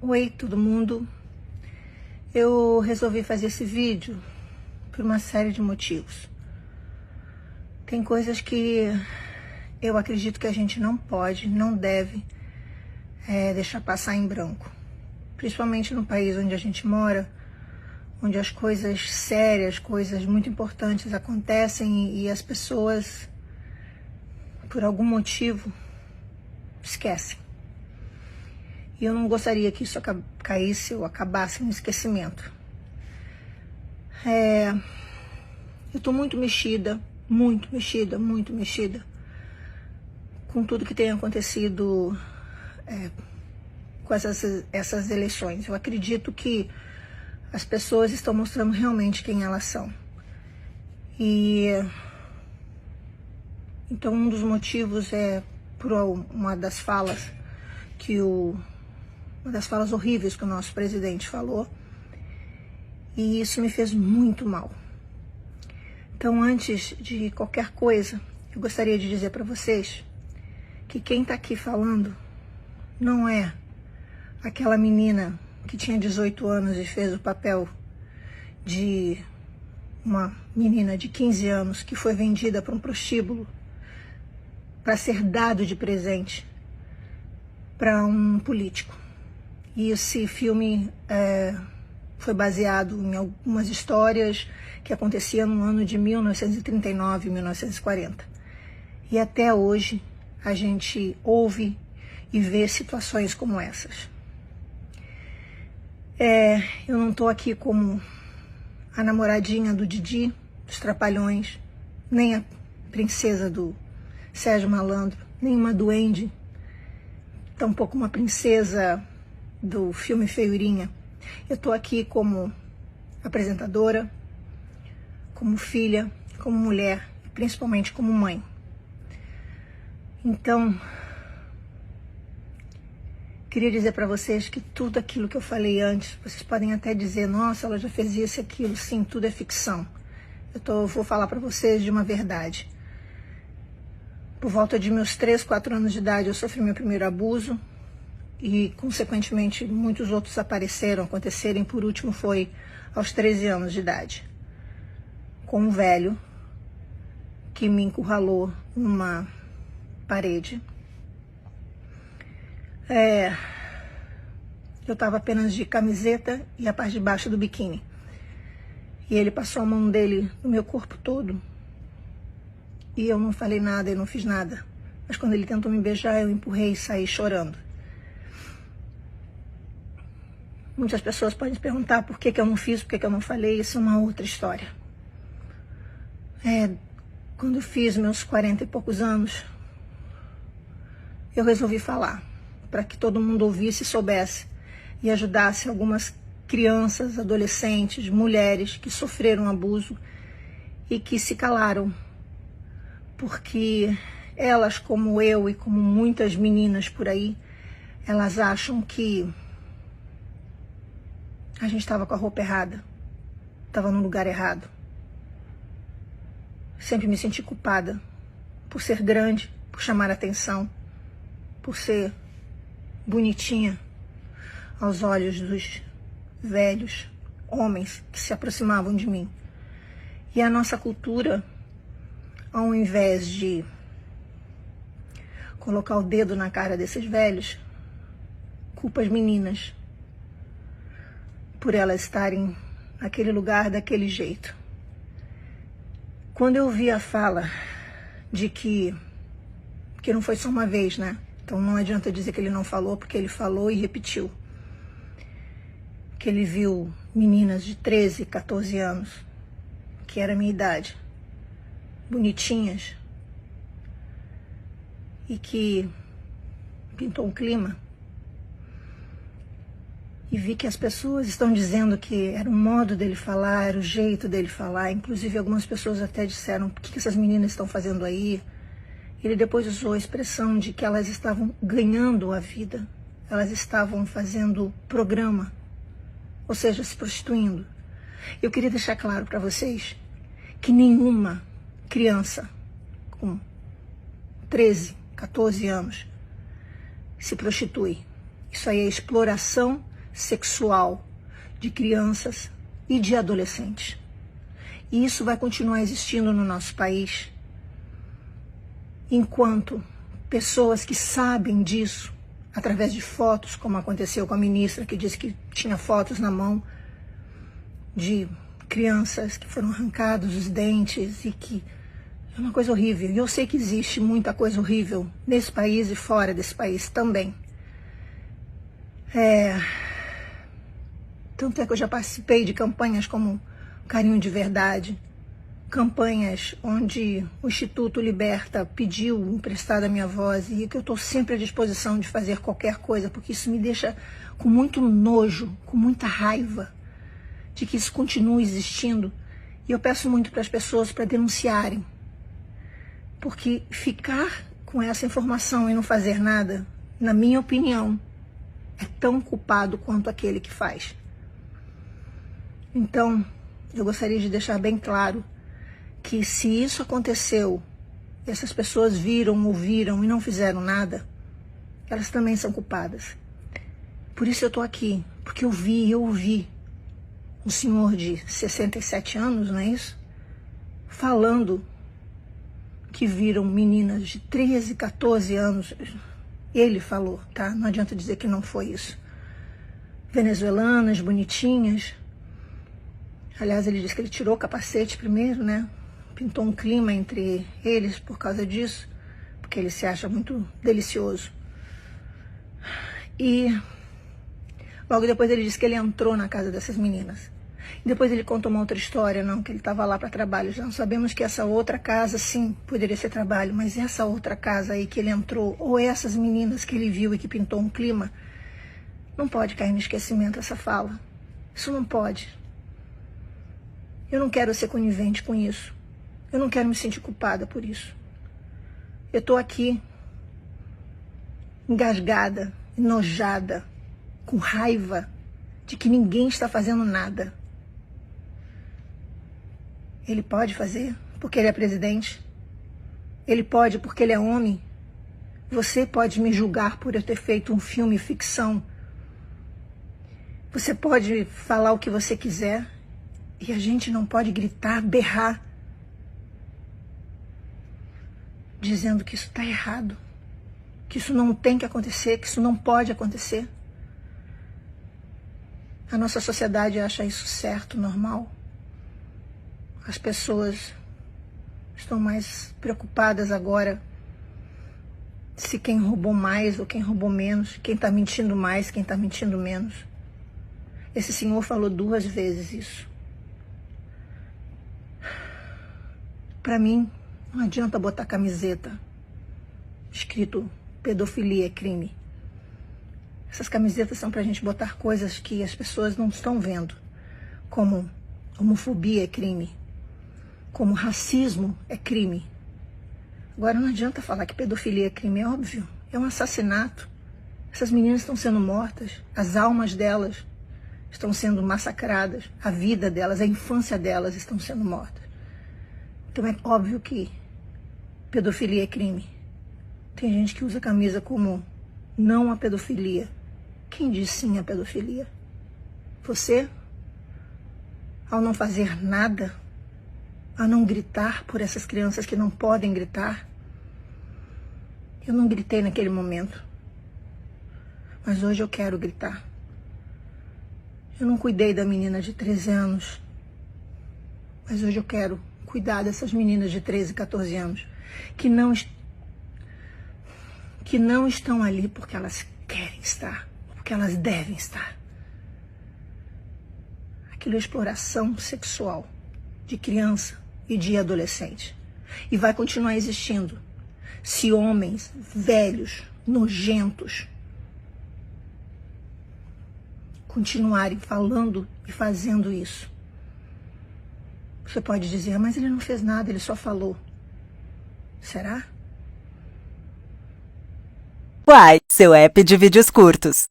Oi, todo mundo. Eu resolvi fazer esse vídeo por uma série de motivos. Tem coisas que eu acredito que a gente não pode, não deve deixar passar em branco. Principalmente no país onde a gente mora, onde as coisas sérias, coisas muito importantes acontecem e as pessoas, por algum motivo, esquecem. E eu não gostaria que isso caísse ou acabasse no esquecimento. Eu tô muito mexida com tudo que tem acontecido com essas eleições. Eu acredito que as pessoas estão mostrando realmente quem elas são. Então um dos motivos é por uma das falas uma das falas horríveis que o nosso presidente falou, e isso me fez muito mal. Então, antes de qualquer coisa, eu gostaria de dizer para vocês que quem está aqui falando não é aquela menina que tinha 18 anos e fez o papel de uma menina de 15 anos que foi vendida para um prostíbulo para ser dado de presente para um político. E esse filme foi baseado em algumas histórias que aconteciam no ano de 1939 e 1940. E até hoje a gente ouve e vê situações como essas. Eu não estou aqui como a namoradinha do Didi, dos Trapalhões, nem a princesa do Sérgio Malandro, nem uma duende, tampouco uma princesa do filme Feiurinha. Eu estou aqui como apresentadora, como filha, como mulher e principalmente como mãe. Então, queria dizer para vocês que tudo aquilo que eu falei antes, vocês podem até dizer, nossa, ela já fez isso e aquilo. Sim, tudo é ficção. Eu vou falar para vocês de uma verdade. Por volta de meus 3, 4 anos de idade, eu sofri meu primeiro abuso. E, consequentemente, muitos outros aconteceram. Por último, foi aos 13 anos de idade, com um velho que me encurralou numa parede. Eu estava apenas de camiseta e a parte de baixo do biquíni. E ele passou a mão dele no meu corpo todo. E eu não falei nada, eu não fiz nada. Mas quando ele tentou me beijar, eu empurrei e saí chorando. Muitas pessoas podem se perguntar por que eu não fiz, por que eu não falei. Isso é uma outra história. Quando eu fiz meus 40 e poucos anos, eu resolvi falar, para que todo mundo ouvisse e soubesse, e ajudasse algumas crianças, adolescentes, mulheres que sofreram abuso e que se calaram, porque elas, como eu e como muitas meninas por aí, elas acham que a gente estava com a roupa errada, estava no lugar errado. Sempre me senti culpada por ser grande, por chamar atenção, por ser bonitinha aos olhos dos velhos homens que se aproximavam de mim. E a nossa cultura, ao invés de colocar o dedo na cara desses velhos, culpa as meninas por elas estarem naquele lugar daquele jeito. Quando eu vi a fala de que não foi só uma vez, né? Então não adianta dizer que ele não falou, porque ele falou e repetiu. Que ele viu meninas de 13, 14 anos, que era a minha idade, bonitinhas, e que pintou um clima. E vi que as pessoas estão dizendo que era o modo dele falar, era o jeito dele falar. Inclusive, algumas pessoas até disseram, o que essas meninas estão fazendo aí? Ele depois usou a expressão de que elas estavam ganhando a vida. Elas estavam fazendo programa, ou seja, se prostituindo. Eu queria deixar claro para vocês que nenhuma criança com 13, 14 anos se prostitui. Isso aí é exploração sexual de crianças e de adolescentes. E isso vai continuar existindo no nosso país enquanto pessoas que sabem disso, através de fotos, como aconteceu com a ministra, que disse que tinha fotos na mão de crianças que foram arrancados os dentes e que é uma coisa horrível. E eu sei que existe muita coisa horrível nesse país e fora desse país também. Tanto é que eu já participei de campanhas como Carinho de Verdade, campanhas onde o Instituto Liberta pediu emprestada a minha voz e que eu estou sempre à disposição de fazer qualquer coisa, porque isso me deixa com muito nojo, com muita raiva de que isso continue existindo. E eu peço muito para as pessoas para denunciarem, porque ficar com essa informação e não fazer nada, na minha opinião, é tão culpado quanto aquele que faz. Então, eu gostaria de deixar bem claro que se isso aconteceu, e essas pessoas viram, ouviram e não fizeram nada, elas também são culpadas. Por isso eu estou aqui, porque eu ouvi um senhor de 67 anos, não é isso? Falando que viram meninas de 13, 14 anos. Ele falou, tá? Não adianta dizer que não foi isso. Venezuelanas, bonitinhas. Aliás, ele disse que ele tirou o capacete primeiro, né? Pintou um clima entre eles por causa disso, porque ele se acha muito delicioso. E logo depois ele disse que ele entrou na casa dessas meninas. E depois ele contou uma outra história, não, que ele estava lá para trabalho. Já não sabemos que essa outra casa, sim, poderia ser trabalho, mas essa outra casa aí que ele entrou, ou essas meninas que ele viu e que pintou um clima, não pode cair no esquecimento essa fala. Isso não pode. Eu não quero ser conivente com isso. Eu não quero me sentir culpada por isso. Eu estou aqui engasgada, enojada, com raiva de que ninguém está fazendo nada. Ele pode fazer porque ele é presidente. Ele pode porque ele é homem. Você pode me julgar por eu ter feito um filme ficção. Você pode falar o que você quiser. E a gente não pode gritar, berrar, dizendo que isso está errado, que isso não tem que acontecer, que isso não pode acontecer. A nossa sociedade acha isso certo, normal. As pessoas estão mais preocupadas agora se quem roubou mais ou quem roubou menos, quem está mentindo mais, quem está mentindo menos. Esse senhor falou 2 vezes isso. Para mim, não adianta botar camiseta escrito pedofilia é crime. Essas camisetas são para a gente botar coisas que as pessoas não estão vendo, como homofobia é crime, como racismo é crime. Agora não adianta falar que pedofilia é crime, é óbvio, é um assassinato. Essas meninas estão sendo mortas, as almas delas estão sendo massacradas, a vida delas, a infância delas estão sendo mortas. Então é óbvio que pedofilia é crime. Tem gente que usa a camisa como não a pedofilia. Quem diz sim à pedofilia? Você, ao não fazer nada, a não gritar por essas crianças que não podem gritar. Eu não gritei naquele momento, mas hoje eu quero gritar. Eu não cuidei da menina de 13 anos, mas hoje eu quero cuidar dessas meninas de 13, 14 anos, que não estão ali porque elas querem estar, porque elas devem estar. Aquilo é exploração sexual de criança e de adolescente. E vai continuar existindo se homens velhos, nojentos, continuarem falando e fazendo isso. Você pode dizer, mas ele não fez nada, ele só falou. Será? Uai, seu app de vídeos curtos.